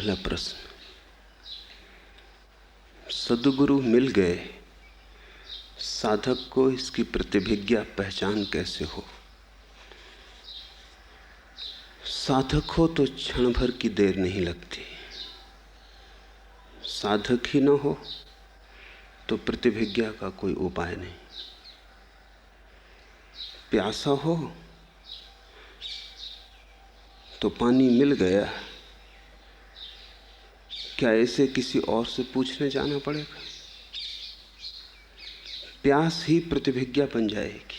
पहला प्रश्न, सद्गुरु मिल गए, साधक को इसकी प्रतिभिज्ञा पहचान कैसे हो? साधक हो तो क्षण भर की देर नहीं लगती, साधक ही न हो तो प्रतिभिज्ञा का कोई उपाय नहीं। प्यासा हो तो पानी मिल गया, क्या इसे किसी और से पूछने जाना पड़ेगा? प्यास ही प्रतिभिज्ञा बन जाएगी,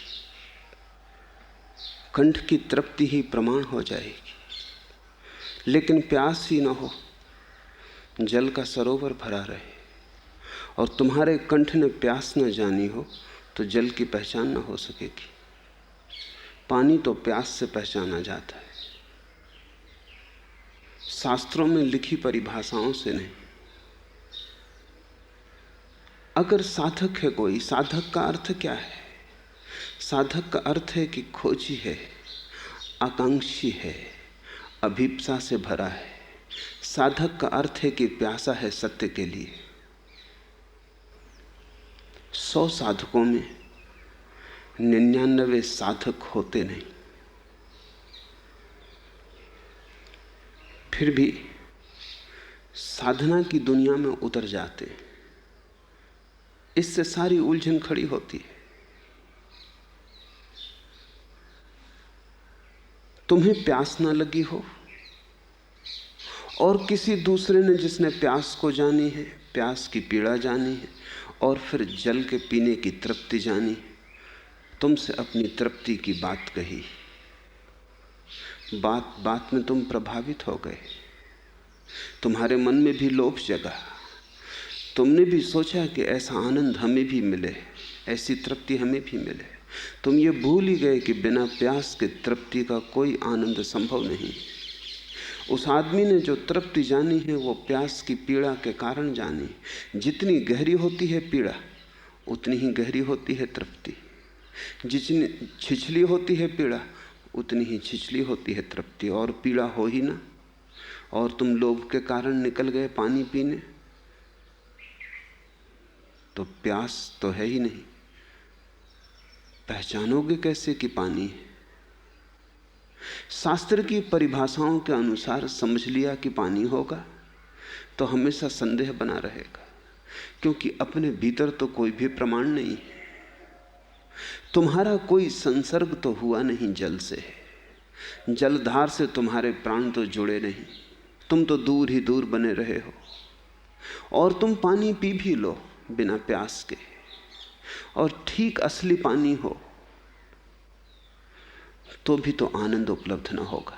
कंठ की तृप्ति ही प्रमाण हो जाएगी। लेकिन प्यास ही न हो, जल का सरोवर भरा रहे और तुम्हारे कंठ ने प्यास न जानी हो तो जल की पहचान न हो सकेगी। पानी तो प्यास से पहचाना जाता है, शास्त्रों में लिखी परिभाषाओं से नहीं। अगर साधक है कोई, साधक का अर्थ क्या है? साधक का अर्थ है कि खोजी है, आकांक्षी है, अभिप्सा से भरा है। साधक का अर्थ है कि प्यासा है सत्य के लिए। 100 साधकों में 99 साधक होते नहीं, फिर भी साधना की दुनिया में उतर जाते हैं। इससे सारी उलझन खड़ी होती है। तुम्हें प्यास ना लगी हो और किसी दूसरे ने, जिसने प्यास को जानी है, प्यास की पीड़ा जानी है और फिर जल के पीने की तृप्ति जानी, तुमसे अपनी तृप्ति की बात कही, बात बात में तुम प्रभावित हो गए, तुम्हारे मन में भी लोभ जगा, तुमने भी सोचा कि ऐसा आनंद हमें भी मिले, ऐसी तृप्ति हमें भी मिले। तुम ये भूल ही गए कि बिना प्यास के तृप्ति का कोई आनंद संभव नहीं। उस आदमी ने जो तृप्ति जानी है वो प्यास की पीड़ा के कारण जानी। जितनी गहरी होती है पीड़ा उतनी ही गहरी होती है तृप्ति, जितनी छिछली होती है पीड़ा उतनी ही छिछली होती है तृप्ति। और पीड़ा हो ही ना, और तुम लोभ के कारण निकल गए पानी पीने, तो प्यास तो है ही नहीं, पहचानोगे कैसे कि पानी है? शास्त्र की परिभाषाओं के अनुसार समझ लिया कि पानी होगा तो हमेशा संदेह बना रहेगा, क्योंकि अपने भीतर तो कोई भी प्रमाण नहीं है। तुम्हारा कोई संसर्ग तो हुआ नहीं जल से, जलधार से तुम्हारे प्राण तो जुड़े नहीं, तुम तो दूर ही दूर बने रहे हो। और तुम पानी पी भी लो बिना प्यास के, और ठीक असली पानी हो तो भी तो आनंद उपलब्ध न होगा।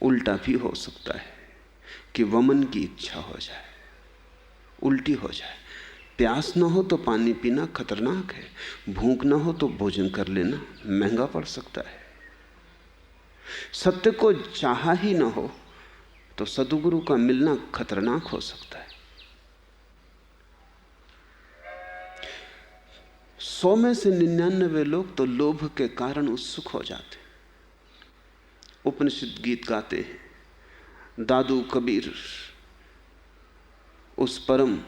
उल्टा भी हो सकता है कि वमन की इच्छा हो जाए, उल्टी हो जाए। प्यास न हो तो पानी पीना खतरनाक है, भूख न हो तो भोजन कर लेना महंगा पड़ सकता है। सत्य को चाहा ही न हो तो सद्गुरु का मिलना खतरनाक हो सकता है। 100 में से 99 लोग तो लोभ के कारण उत्सुक हो जाते। उपनिषद गीत गाते हैं, दादू कबीर उस परम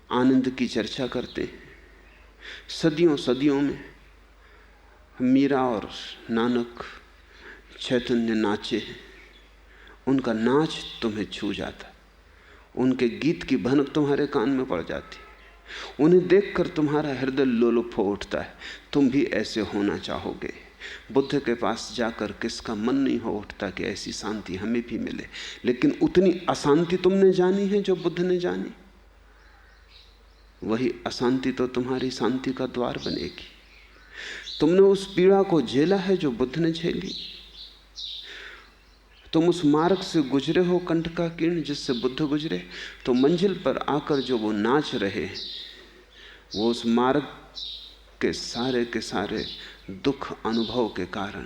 आनंद की चर्चा करते हैं। सदियों सदियों में मीरा और नानक चैतन्य नाचे हैं, उनका नाच तुम्हें छू जाता, उनके गीत की भनक तुम्हारे कान में पड़ जाती, उन्हें देखकर तुम्हारा हृदय लोलुप हो उठता है, तुम भी ऐसे होना चाहोगे। बुद्ध के पास जाकर किसका मन नहीं हो उठता कि ऐसी शांति हमें भी मिले? लेकिन उतनी अशांति तुमने जानी है जो बुद्ध ने जानी, वही अशांति तो तुम्हारी शांति का द्वार बनेगी। तुमने उस पीड़ा को झेला है जो बुद्ध ने झेली, तुम उस मार्ग से गुजरे हो कंठ का किरण जिससे बुद्ध गुजरे, तो मंजिल पर आकर जो वो नाच रहे वो उस मार्ग के सारे दुख अनुभव के कारण।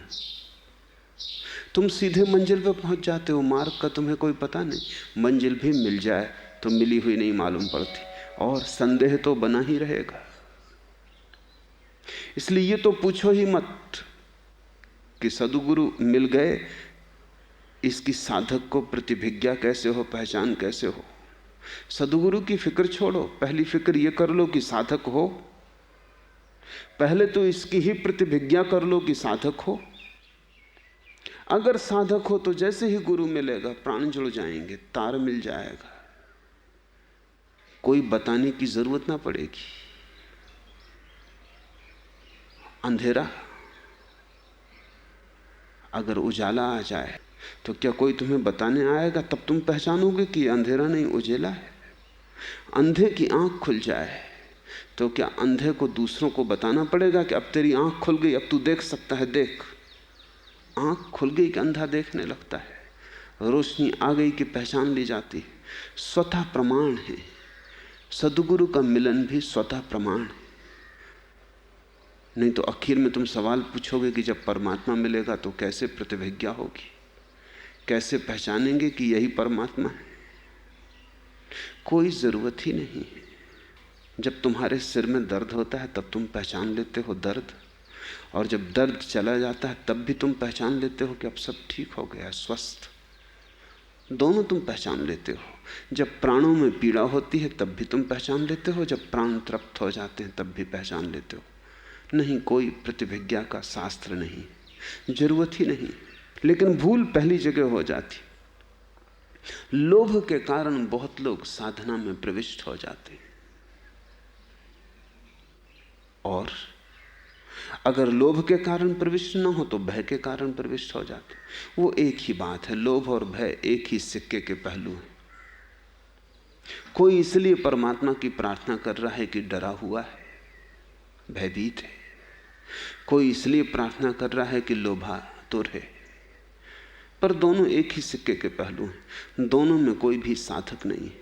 तुम सीधे मंजिल पर पहुंच जाते हो, मार्ग का तुम्हें कोई पता नहीं। मंजिल भी मिल जाए तो मिली हुई नहीं मालूम पड़ती, और संदेह तो बना ही रहेगा। इसलिए ये तो पूछो ही मत कि सद्गुरु मिल गए इसकी साधक को प्रतिभिज्ञा कैसे हो, पहचान कैसे हो। सद्गुरु की फिक्र छोड़ो, पहली फिक्र यह कर लो कि साधक हो। पहले तो इसकी ही प्रतिभिज्ञा कर लो कि साधक हो। अगर साधक हो तो जैसे ही गुरु मिलेगा प्राण जुड़ जाएंगे, तार मिल जाएगा, कोई बताने की जरूरत ना पड़ेगी। अंधेरा अगर उजाला आ जाए तो क्या कोई तुम्हें बताने आएगा? तब तुम पहचानोगे कि अंधेरा नहीं उजेला है। अंधे की आंख खुल जाए तो क्या अंधे को दूसरों को बताना पड़ेगा कि अब तेरी आंख खुल गई, अब तू देख सकता है, देख। आंख खुल गई कि अंधा देखने लगता है, रोशनी आ गई कि पहचान ली जाती है। स्वतः प्रमाण है। सद्गुरु का मिलन भी स्वतः प्रमाण है। नहीं तो आखिर में तुम सवाल पूछोगे कि जब परमात्मा मिलेगा तो कैसे प्रतिभिज्ञा होगी, कैसे पहचानेंगे कि यही परमात्मा है। कोई जरूरत ही नहीं है। जब तुम्हारे सिर में दर्द होता है तब तुम पहचान लेते हो दर्द, और जब दर्द चला जाता है तब भी तुम पहचान लेते हो कि अब सब ठीक हो गया, स्वस्थ। दोनों तुम पहचान लेते हो। जब प्राणों में पीड़ा होती है तब भी तुम पहचान लेते हो, जब प्राण तृप्त हो जाते हैं तब भी पहचान लेते हो। नहीं, कोई प्रतिभिज्ञा का शास्त्र नहीं, जरूरत ही नहीं। लेकिन भूल पहली जगह हो जाती। लोभ के कारण बहुत लोग साधना में प्रविष्ट हो जाते हैं, और अगर लोभ के कारण प्रविष्ट न हो तो भय के कारण प्रविष्ट हो जाते। वो एक ही बात है। लोभ और भय एक ही सिक्के के पहलू हैं। कोई इसलिए परमात्मा की प्रार्थना कर रहा है कि डरा हुआ है, भयभीत है। कोई इसलिए प्रार्थना कर रहा है कि लोभातुर है। पर दोनों एक ही सिक्के के पहलू हैं। दोनों में कोई भी साधक नहीं है।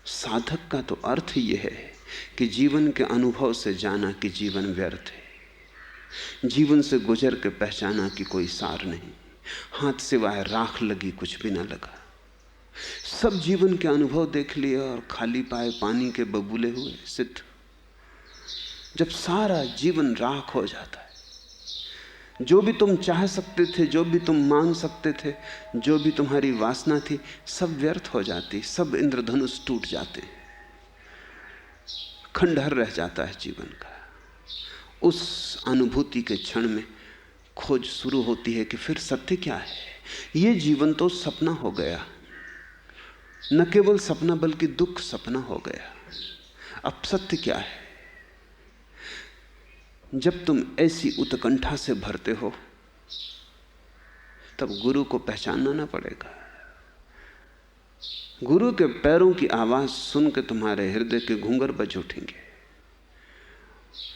साधक का तो अर्थ यह है कि जीवन के अनुभव से जाना कि जीवन व्यर्थ है, जीवन से गुजर के पहचाना कि कोई सार नहीं, हाथ सिवाय राख लगी कुछ भी ना लगा। सब जीवन के अनुभव देख लिए और खाली पाए पानी के बबूले हुए सिद्ध। जब सारा जीवन राख हो जाता है, जो भी तुम चाह सकते थे, जो भी तुम मांग सकते थे, जो भी तुम्हारी वासना थी, सब व्यर्थ हो जाती, सब इंद्रधनुष टूट जाते हैं, खंडहर रह जाता है जीवन का। उस अनुभूति के क्षण में खोज शुरू होती है कि फिर सत्य क्या है। ये जीवन तो सपना हो गया, न केवल सपना बल्कि दुख सपना हो गया। अब सत्य क्या है? जब तुम ऐसी उत्कंठा से भरते हो तब गुरु को पहचानना ना पड़ेगा। गुरु के पैरों की आवाज सुन के तुम्हारे हृदय के घूंघर बज उठेंगे।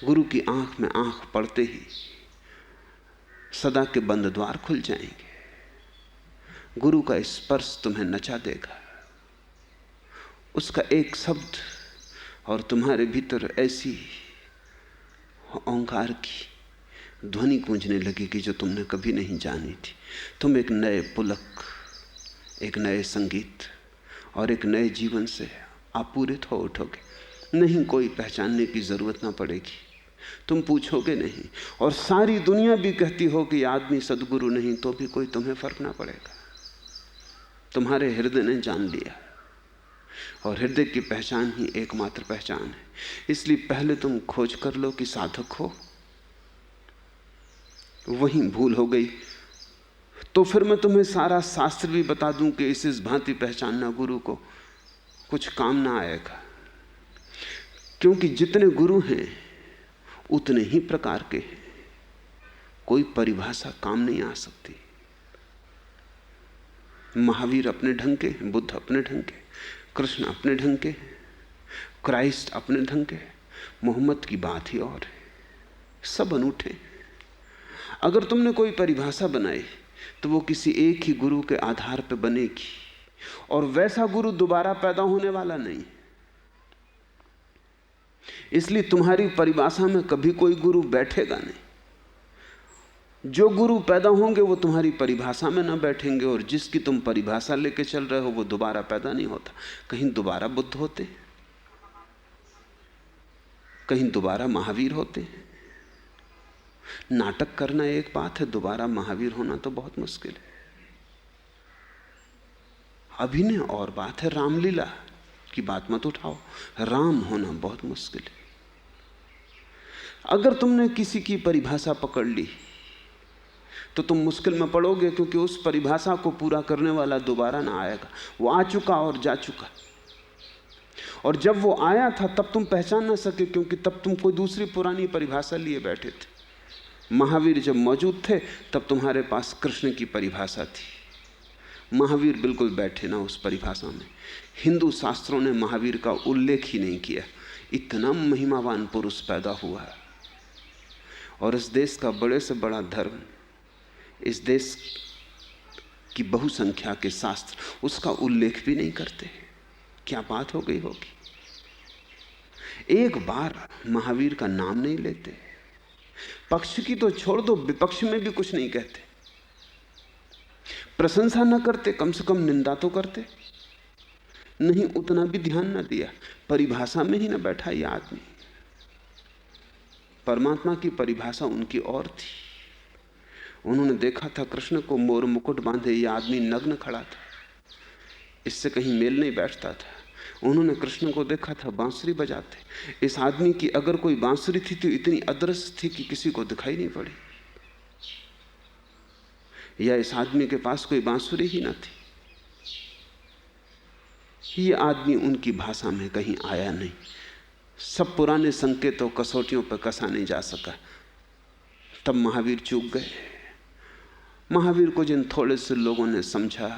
गुरु की आंख में आंख पड़ते ही सदा के बंद द्वार खुल जाएंगे। गुरु का स्पर्श तुम्हें नचा देगा। उसका एक शब्द और तुम्हारे भीतर ऐसी ओंकार की ध्वनि गूंजने लगेगी जो तुमने कभी नहीं जानी थी। तुम एक नए पुलक, एक नए संगीत और एक नए जीवन से आपूरित हो उठोगे। नहीं, कोई पहचानने की जरूरत ना पड़ेगी, तुम पूछोगे नहीं। और सारी दुनिया भी कहती हो कि आदमी सद्गुरु नहीं, तो भी कोई तुम्हें फर्क ना पड़ेगा। तुम्हारे हृदय ने जान लिया, और हृदय की पहचान ही एकमात्र पहचान है। इसलिए पहले तुम खोज कर लो कि साधक हो। वहीं भूल हो गई तो फिर मैं तुम्हें सारा शास्त्र भी बता दूं कि इस भांति पहचानना गुरु को, कुछ काम ना आएगा। क्योंकि जितने गुरु हैं उतने ही प्रकार के हैं। कोई परिभाषा काम नहीं आ सकती। महावीर अपने ढंग के, बुद्ध अपने ढंग के, कृष्ण अपने ढंग के, क्राइस्ट अपने ढंग के, मोहम्मद की बात ही और है। सब अनूठे। अगर तुमने कोई परिभाषा बनाई तो वो किसी एक ही गुरु के आधार पर बनेगी, और वैसा गुरु दोबारा पैदा होने वाला नहीं। इसलिए तुम्हारी परिभाषा में कभी कोई गुरु बैठेगा नहीं। जो गुरु पैदा होंगे वो तुम्हारी परिभाषा में ना बैठेंगे, और जिसकी तुम परिभाषा लेके चल रहे हो वो दोबारा पैदा नहीं होता। कहीं दोबारा बुद्ध होते, कहीं दोबारा महावीर होते, नाटक करना एक बात है, दोबारा महावीर होना तो बहुत मुश्किल है। अभिनय और बात है, रामलीला की बात मत उठाओ, राम होना बहुत मुश्किल है। अगर तुमने किसी की परिभाषा पकड़ ली तो तुम मुश्किल में पड़ोगे, क्योंकि उस परिभाषा को पूरा करने वाला दोबारा ना आएगा। वो आ चुका और जा चुका, और जब वो आया था तब तुम पहचान ना सके, क्योंकि तब तुम कोई दूसरी पुरानी परिभाषा लिए बैठे थे। महावीर जब मौजूद थे तब तुम्हारे पास कृष्ण की परिभाषा थी। महावीर बिल्कुल बैठे ना उस परिभाषा में। हिंदू शास्त्रों ने महावीर का उल्लेख ही नहीं किया। इतना महिमावान पुरुष पैदा हुआ है, और इस देश का बड़े से बड़ा धर्म, इस देश की बहुसंख्या के शास्त्र उसका उल्लेख भी नहीं करते। क्या बात हो गई होगी? एक बार महावीर का नाम नहीं लेते। पक्ष की तो छोड़ दो, विपक्ष में भी कुछ नहीं कहते। प्रशंसा न करते, कम से कम निंदा तो करते नहीं। उतना भी ध्यान न दिया, परिभाषा में ही न बैठा ये आदमी। परमात्मा की परिभाषा उनकी और थी। उन्होंने देखा था कृष्ण को मोर मुकुट बांधे ये आदमी नग्न खड़ा था, इससे कहीं मेल नहीं बैठता था। उन्होंने कृष्ण को देखा था बांसुरी बजाते। इस आदमी की अगर कोई बांसुरी थी तो इतनी अदृश्य थी कि किसी को दिखाई नहीं पड़ी, या इस आदमी के पास कोई बांसुरी ही ना थी। ये आदमी उनकी भाषा में कहीं आया नहीं। सब पुराने संकेतों कसौटियों पर कसा नहीं जा सका। तब महावीर चूक गए। महावीर को जिन थोड़े से लोगों ने समझा,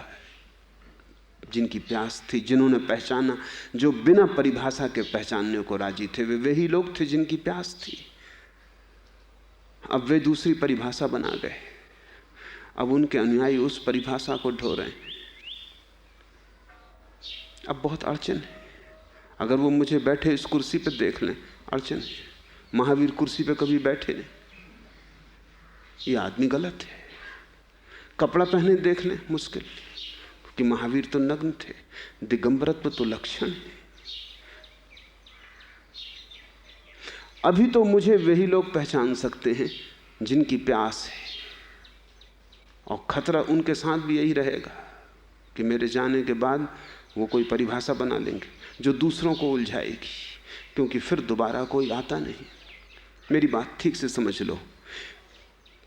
जिनकी प्यास थी, जिन्होंने पहचाना, जो बिना परिभाषा के पहचानने को राजी थे, वे वही लोग थे जिनकी प्यास थी। अब वे दूसरी परिभाषा बना गए। अब उनके अनुयायी उस परिभाषा को ढो रहे हैं। अब बहुत अड़चन है। अगर वो मुझे बैठे इस कुर्सी पर देख लें, अड़चन है। महावीर कुर्सी पे कभी बैठे नहीं, ये आदमी गलत है। कपड़ा पहने देख लें, मुश्किल, कि महावीर तो नग्न थे। दिगंबरत्व तो लक्षण है। अभी तो मुझे वही लोग पहचान सकते हैं जिनकी प्यास है, और खतरा उनके साथ भी यही रहेगा कि मेरे जाने के बाद वो कोई परिभाषा बना लेंगे जो दूसरों को उलझाएगी, क्योंकि फिर दोबारा कोई आता नहीं। मेरी बात ठीक से समझ लो।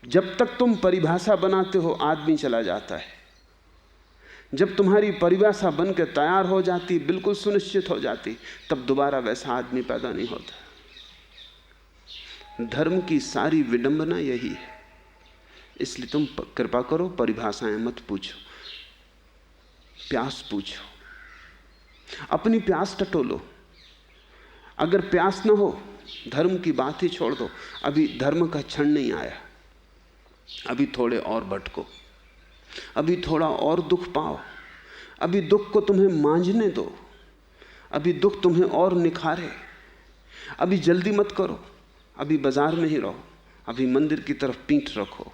जब तक तुम परिभाषा बनाते हो आदमी चला जाता है। जब तुम्हारी परिभाषा बन के तैयार हो जाती, बिल्कुल सुनिश्चित हो जाती, तब दोबारा वैसा आदमी पैदा नहीं होता। धर्म की सारी विडंबना यही है। इसलिए तुम कृपा करो, परिभाषाएं मत पूछो, प्यास पूछो, अपनी प्यास टटोलो। अगर प्यास ना हो, धर्म की बात ही छोड़ दो। अभी धर्म का क्षण नहीं आया, अभी थोड़े और भटको, अभी थोड़ा और दुख पाओ, अभी दुख को तुम्हें मांझने दो, अभी दुख तुम्हें और निखारे। अभी जल्दी मत करो, अभी बाजार में ही रहो, अभी मंदिर की तरफ पीठ रखो,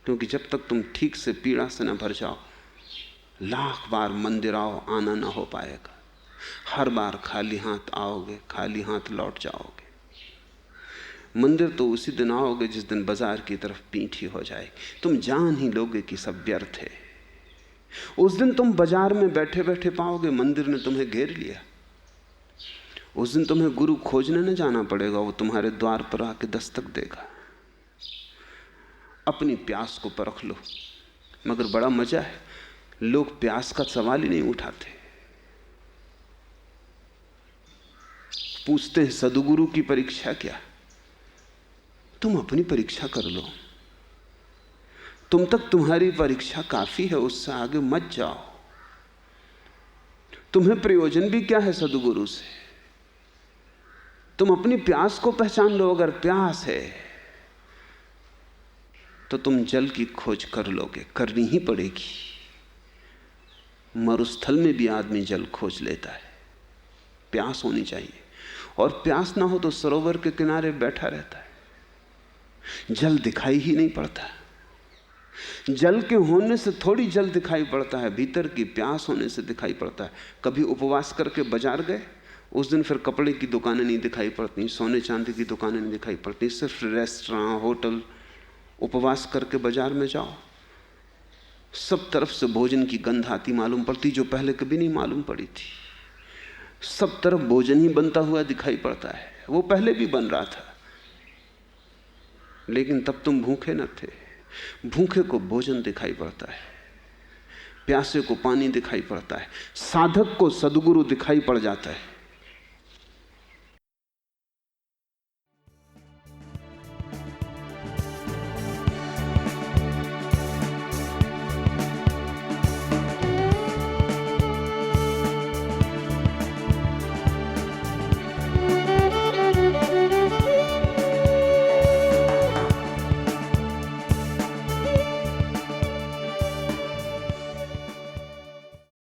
क्योंकि जब तक तुम ठीक से पीड़ा से न भर जाओ, लाख बार मंदिर आओ, आना ना हो पाएगा। हर बार खाली हाथ आओगे, खाली हाथ लौट जाओगे। मंदिर तो उसी दिन आओगे जिस दिन बाजार की तरफ पीठ ही हो जाए। तुम जान ही लोगे कि सब व्यर्थ है। उस दिन तुम बाजार में बैठे बैठे पाओगे मंदिर ने तुम्हें घेर लिया। उस दिन तुम्हें गुरु खोजने न जाना पड़ेगा, वो तुम्हारे द्वार पर आके दस्तक देगा। अपनी प्यास को परख लो। मगर बड़ा मजा है, लोग प्यास का सवाल ही नहीं उठाते। पूछते हैं सदगुरु की परीक्षा क्या? तुम अपनी परीक्षा कर लो। तुम तक तुम्हारी परीक्षा काफी है, उससे आगे मत जाओ। तुम्हें प्रयोजन भी क्या है सदगुरु से? तुम अपनी प्यास को पहचान लो। अगर प्यास है तो तुम जल की खोज कर लोगे, करनी ही पड़ेगी। मरुस्थल में भी आदमी जल खोज लेता है। प्यास होनी चाहिए, और प्यास ना हो तो सरोवर के किनारे बैठा रहता है, जल दिखाई ही नहीं पड़ता। जल के होने से थोड़ी जल दिखाई पड़ता है, भीतर की प्यास होने से दिखाई पड़ता है। कभी उपवास करके बाजार गए उस दिन फिर कपड़े की दुकानें नहीं दिखाई पड़ती, सोने चांदी की दुकानें नहीं दिखाई पड़ती, सिर्फ रेस्टोरेंट, होटल। उपवास करके बाजार में जाओ, सब तरफ से भोजन की गंध आती मालूम पड़ती, जो पहले कभी नहीं मालूम पड़ी थी। सब तरफ भोजन ही बनता हुआ दिखाई पड़ता है। वो पहले भी बन रहा था, लेकिन तब तुम भूखे न थे। भूखे को भोजन दिखाई पड़ता है, प्यासे को पानी दिखाई पड़ता है, साधक को सद्गुरु दिखाई पड़ जाता है।